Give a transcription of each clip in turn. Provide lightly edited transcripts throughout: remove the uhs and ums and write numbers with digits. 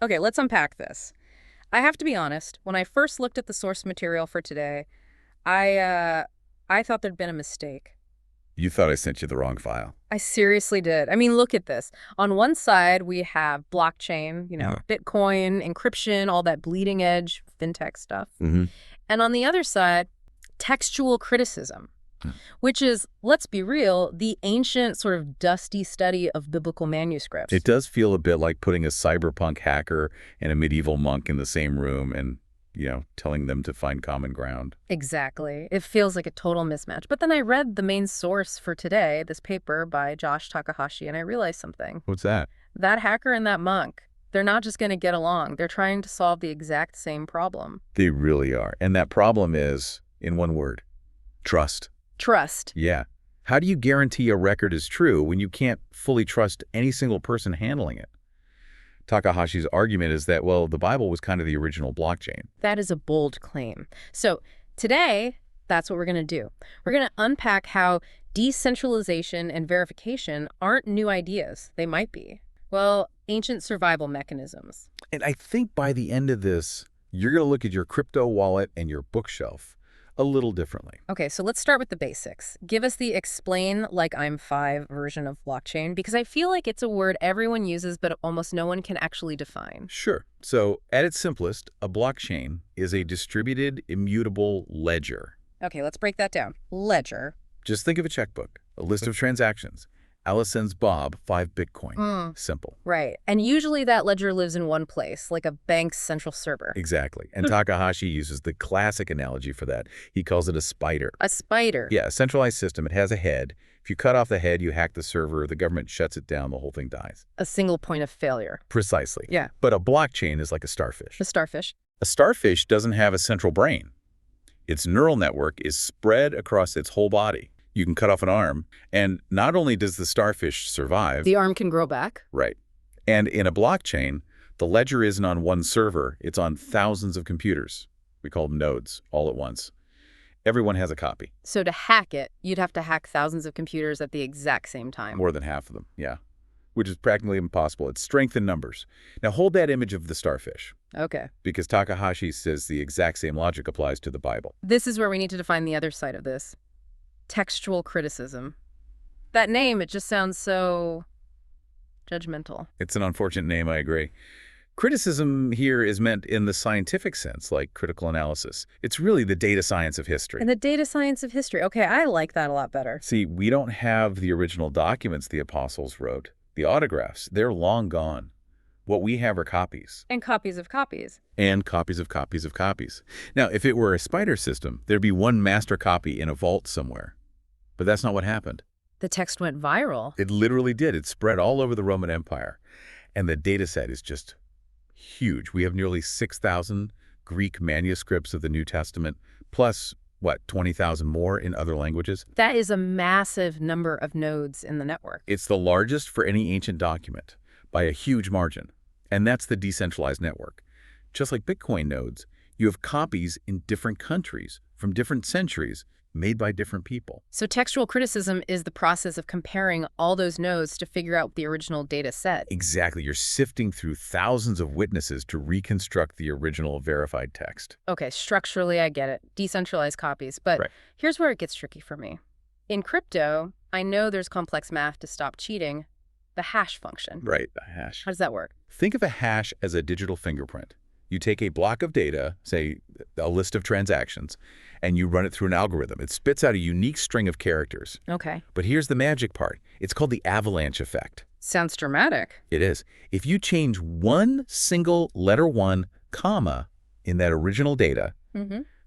Okay, let's unpack this. I have to be honest, when I first looked at the source material for today, I uh I thought there'd been a mistake. You thought I sent you the wrong file. I seriously did. I mean, look at this. On one side, we have blockchain, Uh-huh. Bitcoin, encryption, all that bleeding edge fintech stuff. Mm-hmm. And on the other side, textual criticism, which is, let's be real, the ancient sort of dusty study of biblical It manuscripts. does feel a bit like putting a cyberpunk hacker and a medieval monk in the same room and, telling them to find common ground. Exactly. It feels like a total mismatch. But then I read the main source for today, this paper by Josh Takahashi, and I realized something. What's that? That hacker and that monk, they're not just going to get along. They're trying to solve the exact same problem. They really are. And that problem is, in one word, trust. Trust. Yeah. How do you guarantee a record is true when you can't fully trust any single person handling it? Takahashi's argument is that, well, the Bible was kind of the original blockchain. That is a bold claim. So today, that's what we're going to do. We're going to unpack how decentralization and verification aren't new ideas. They might be. Well, ancient survival mechanisms. And I think by the end of this, you're going to look at your crypto wallet and your bookshelf a little differently. Okay, so let's start with the basics. Give us the explain like I'm five version of blockchain, because I feel like it's a word everyone uses, but almost no one can actually define. Sure. So at its simplest, a blockchain is a distributed, immutable ledger. Okay, let's break that down. Ledger. Just think of a checkbook, a list of transactions. Alice sends Bob 5 Bitcoin. Simple. Right. And usually that ledger lives in one place, like a bank's central server. Exactly. And Takahashi uses the classic analogy for that. He calls it a spider. A spider. Yeah, a centralized system. It has a head. If you cut off the head, you hack the server, the government shuts it down, the whole thing dies. A single point of failure. Precisely. Yeah. But a blockchain is like a starfish. The starfish. A starfish doesn't have a central brain. Its neural network is spread across its whole body. You can cut off an arm, and not only does the starfish survive— The arm can grow back? Right. And in a blockchain, the ledger isn't on one server, it's on thousands of computers. We call them nodes, all at once. Everyone has a copy. So to hack it, you'd have to hack thousands of computers at the exact same time. More than half of them, yeah. Which is practically impossible. It's strength in numbers. Now hold that image of the starfish, Okay. because Takahashi says the exact same logic applies to the Bible. This is where we need to define the other side of this. Textual criticism. That name, it just sounds so judgmental. It's an unfortunate name, I agree. Criticism here is meant in the scientific sense, like critical analysis. It's really the data science of history. And the data science of history. Okay, I like that a lot better. See, we don't have the original documents the apostles wrote. The autographs, they're long gone. What we have are copies. And copies of copies. And copies of copies of copies. Now, if it were a spider system, there'd be one master copy in a vault somewhere. But that's not what happened. The text went viral. It literally did. It spread all over the Roman Empire. And the data set is just huge. We have nearly 6,000 Greek manuscripts of the New Testament, plus, 20,000 more in other languages? That is a massive number of nodes in the network. It's the largest for any ancient document, by a huge margin. And that's the decentralized network. Just like Bitcoin nodes, you have copies in different countries from different centuries made by different people. So textual criticism is the process of comparing all those nodes to figure out the original data set. Exactly. You're sifting through thousands of witnesses to reconstruct the original verified text. Okay, structurally, I get it. Decentralized copies. But Right. here's where it gets tricky for me. In crypto, I know there's complex math to stop cheating. The hash function. Right, a hash. How does that work? Think of a hash as a digital fingerprint. You take a block of data, say a list of transactions, and you run it through an algorithm. It spits out a unique string of characters. Okay. But here's the magic part. It's called the avalanche effect. Sounds dramatic. It is. If you change one single letter 1, comma, in that original data,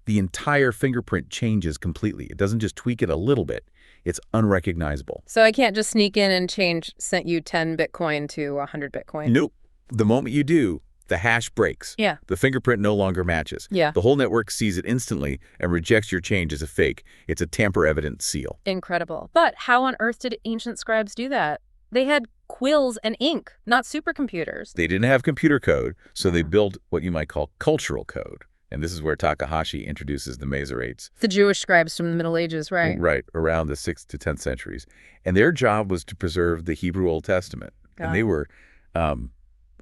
the entire fingerprint changes completely. It doesn't just tweak it a little bit. It's unrecognizable. So I can't just sneak in and change, sent you 10 Bitcoin to 100 Bitcoin? Nope. The moment you do, the hash breaks. Yeah. The fingerprint no longer matches. Yeah. The whole network sees it instantly and rejects your change as a fake. It's a tamper-evident seal. Incredible. But how on earth did ancient scribes do that? They had quills and ink, not supercomputers. They didn't have computer code, so they built what you might call cultural code. And this is where Takahashi introduces the Masoretes. The Jewish scribes from the Middle Ages, right? Right, around the 6th to 10th centuries. And their job was to preserve the Hebrew Old Testament. And they were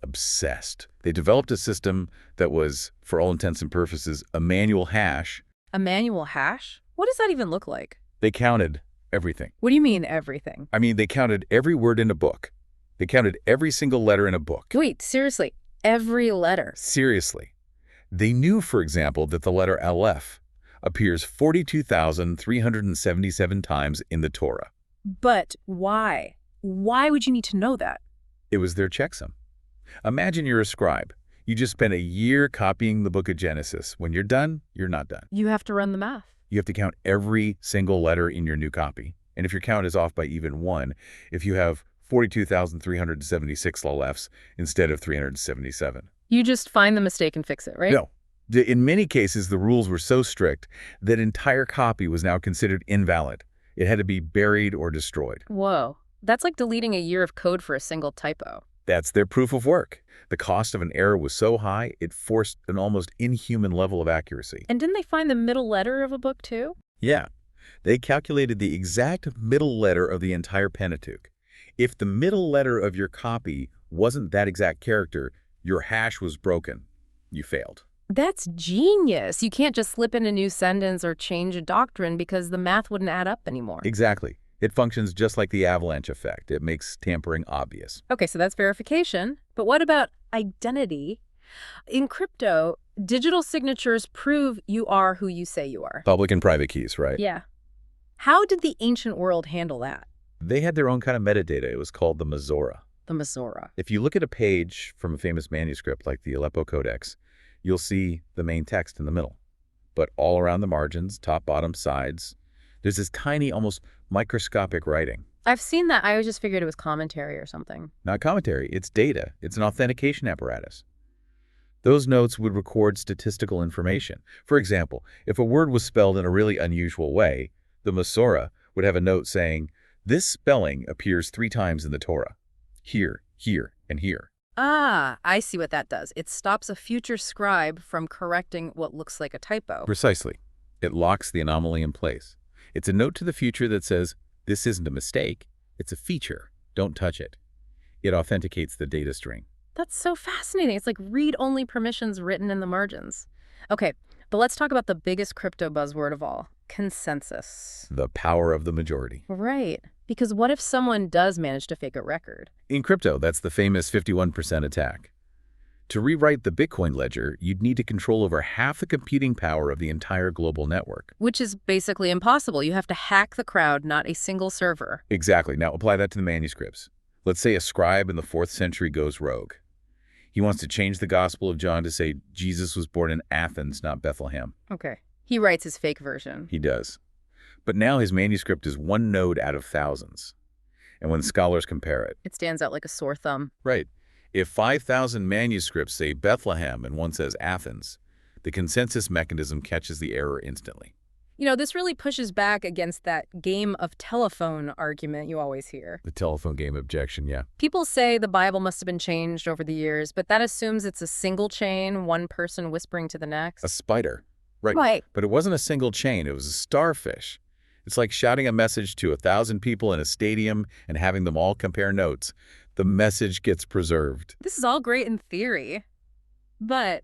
Obsessed. They developed a system that was, for all intents and purposes, a manual hash. A manual hash? What does that even look like? They counted everything. What do you mean, everything? I mean, they counted every word in a book. They counted every single letter in a book. Wait, seriously, every letter? Seriously. They knew, for example, that the letter Aleph appears 42,377 times in the Torah. But why? Why would you need to know that? It was their checksum. Imagine you're a scribe. You just spent a year copying the book of Genesis. When you're done, you're not done. You have to run the math. You have to count every single letter in your new copy. And if your count is off by even one, if you have 42,376 Alephs instead of 377. You just find the mistake and fix it, right? No. In many cases, the rules were so strict that entire copy was now considered invalid. It had to be buried or destroyed. Whoa. That's like deleting a year of code for a single typo. That's their proof of work. The cost of an error was so high, it forced an almost inhuman level of accuracy. And didn't they find the middle letter of a book, too? Yeah. They calculated the exact middle letter of the entire Pentateuch. If the middle letter of your copy wasn't that exact character, your hash was broken. You failed. That's genius. You can't just slip in a new sentence or change a doctrine because the math wouldn't add up anymore. Exactly. It functions just like the avalanche effect. It makes tampering obvious. Okay, so that's verification. But what about identity? In crypto, digital signatures prove you are who you say you are. Public and private keys, right? Yeah. How did the ancient world handle that? They had their own kind of metadata. It was called the Masorah. The Masorah. If you look at a page from a famous manuscript like the Aleppo Codex, you'll see the main text in the middle. But all around the margins, top, bottom, sides, there's this tiny, almost microscopic writing. I've seen that. I always just figured it was commentary or something. Not commentary. It's data. It's an authentication apparatus. Those notes would record statistical information. For example, if a word was spelled in a really unusual way, the Masorah would have a note saying, "This spelling appears 3 times in the Torah. Here, here, and here." Ah, I see what that does. It stops a future scribe from correcting what looks like a typo. Precisely. It locks the anomaly in place. It's a note to the future that says, this isn't a mistake, it's a feature. Don't touch it. It authenticates the data string. That's so fascinating. It's like read-only permissions written in the margins. Okay, but let's talk about the biggest crypto buzzword of all, consensus. The power of the majority. Right. Because what if someone does manage to fake a record? In crypto, that's the famous 51% attack. To rewrite the Bitcoin ledger, you'd need to control over half the computing power of the entire global network. Which is basically impossible. You have to hack the crowd, not a single server. Exactly. Now apply that to the manuscripts. Let's say a scribe in the 4th century goes rogue. He wants to change the Gospel of John to say Jesus was born in Athens, not Bethlehem. Okay. He writes his fake version. He does. But now his manuscript is one node out of thousands. And when scholars compare it, it stands out like a sore thumb. Right. If 5,000 manuscripts say Bethlehem and one says Athens, the consensus mechanism catches the error instantly. You know, this really pushes back against that game of telephone argument you always hear. The telephone game objection, yeah. People say the Bible must have been changed over the years, but that assumes it's a single chain, one person whispering to the next. A spider. Right. Right. But it wasn't a single chain. It was a starfish. It's like shouting a message to 1,000 people in a stadium and having them all compare notes. The message gets preserved. This is all great in theory, but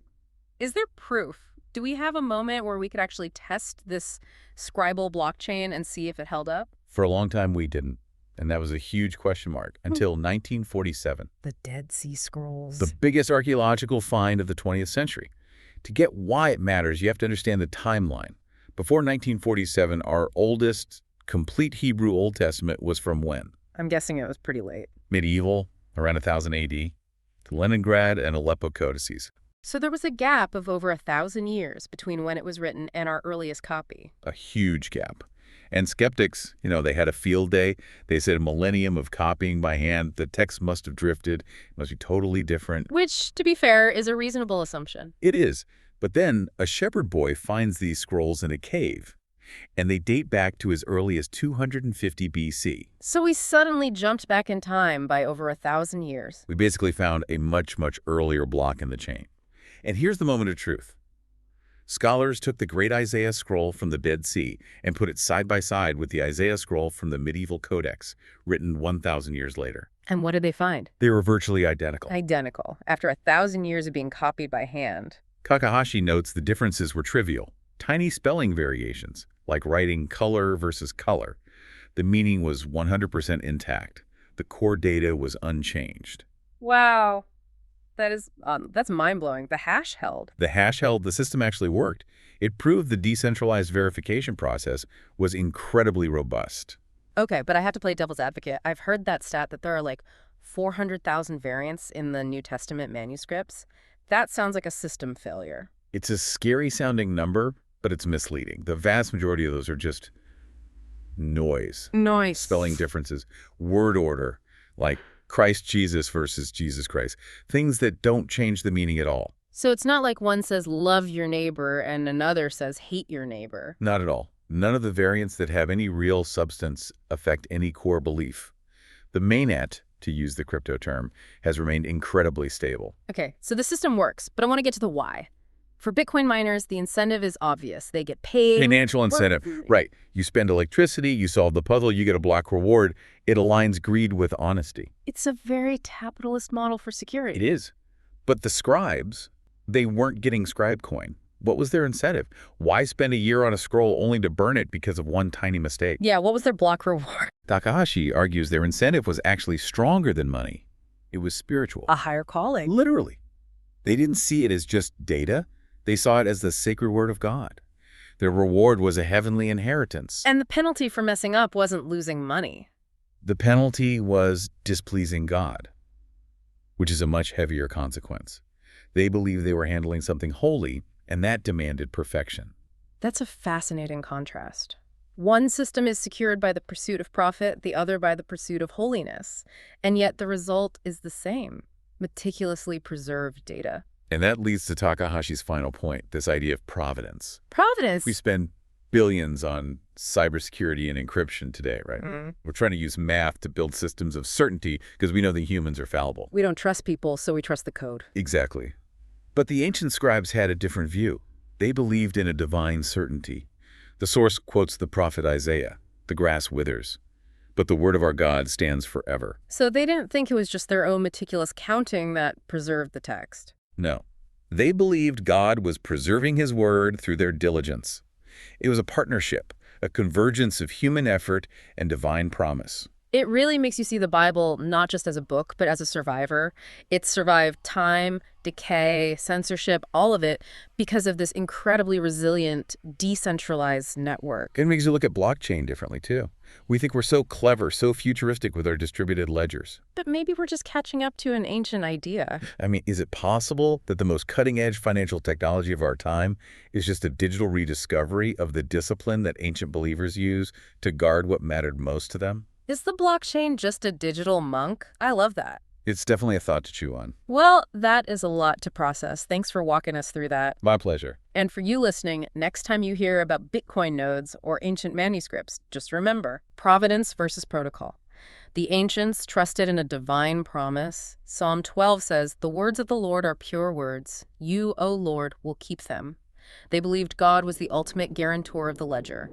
is there proof? Do we have a moment where we could actually test this scribal blockchain and see if it held up? For a long time, we didn't. And that was a huge question mark until 1947. The Dead Sea Scrolls. The biggest archaeological find of the 20th century. To get why it matters, you have to understand the timeline. Before 1947, our oldest complete Hebrew Old Testament was from when? I'm guessing it was pretty late. Medieval, around 1000 AD, the Leningrad and Aleppo codices. So there was a gap of over 1,000 years between when it was written and our earliest copy. A huge gap. And skeptics, they had a field day. They said a millennium of copying by hand. The text must have drifted. It must be totally different. Which, to be fair, is a reasonable assumption. It is. But then a shepherd boy finds these scrolls in a cave, and they date back to as early as 250 BC. So we suddenly jumped back in time by over 1,000 years. We basically found a much, much earlier block in the chain. And here's the moment of truth. Scholars took the Great Isaiah Scroll from the Dead Sea and put it side by side with the Isaiah Scroll from the medieval Codex, written 1,000 years later. And what did they find? They were virtually identical. Identical, after 1,000 years of being copied by hand. Kakahashi notes the differences were trivial. Tiny spelling variations, like writing color versus color. The meaning was 100% intact. The core data was unchanged. Wow. That's mind-blowing. The hash held. The hash held, the system actually worked. It proved the decentralized verification process was incredibly robust. Okay, but I have to play devil's advocate. I've heard that stat that there are like 400,000 variants in the New Testament manuscripts. That sounds like a system failure. It's a scary-sounding number, but it's misleading. The vast majority of those are just noise. Noise. Spelling differences, word order, like Christ Jesus versus Jesus Christ, things that don't change the meaning at all. So it's not like one says love your neighbor and another says hate your neighbor. Not at all. None of the variants that have any real substance affect any core belief. The mainnet, to use the crypto term, has remained incredibly stable. Okay, so the system works, but I want to get to the why. For Bitcoin miners, the incentive is obvious. They get paid. Financial incentive. Right. You spend electricity, you solve the puzzle, you get a block reward. It aligns greed with honesty. It's a very capitalist model for security. It is. But the scribes, they weren't getting scribe coin. What was their incentive? Why spend a year on a scroll only to burn it because of one tiny mistake? Yeah, what was their block reward? Takahashi argues their incentive was actually stronger than money. It was spiritual. A higher calling. Literally. They didn't see it as just data. They saw it as the sacred word of God. Their reward was a heavenly inheritance. And the penalty for messing up wasn't losing money. The penalty was displeasing God, which is a much heavier consequence. They believed they were handling something holy, and that demanded perfection. That's a fascinating contrast. One system is secured by the pursuit of profit, the other by the pursuit of holiness. And yet the result is the same: meticulously preserved data. And that leads to Takahashi's final point, this idea of providence. Providence! We spend billions on cybersecurity and encryption today, right? We're trying to use math to build systems of certainty because we know that humans are fallible. We don't trust people, so we trust the code. Exactly. But the ancient scribes had a different view. They believed in a divine certainty. The source quotes the prophet Isaiah, "The grass withers, but the word of our God stands forever." So they didn't think it was just their own meticulous counting that preserved the text. No. They believed God was preserving his word through their diligence. It was a partnership, a convergence of human effort and divine promise. It really makes you see the Bible not just as a book, but as a survivor. It survived time, decay, censorship, all of it, because of this incredibly resilient, decentralized network. It makes you look at blockchain differently, too. We think we're so clever, so futuristic with our distributed ledgers. But maybe we're just catching up to an ancient idea. I mean, is it possible that the most cutting-edge financial technology of our time is just a digital rediscovery of the discipline that ancient believers used to guard what mattered most to them? Is the blockchain just a digital monk? I love that. It's definitely a thought to chew on. Well, that is a lot to process. Thanks for walking us through that. My pleasure. And for you listening, next time you hear about Bitcoin nodes or ancient manuscripts, just remember, providence versus protocol. The ancients trusted in a divine promise. Psalm 12 says, "The words of the Lord are pure words. You, O Lord, will keep them." They believed God was the ultimate guarantor of the ledger.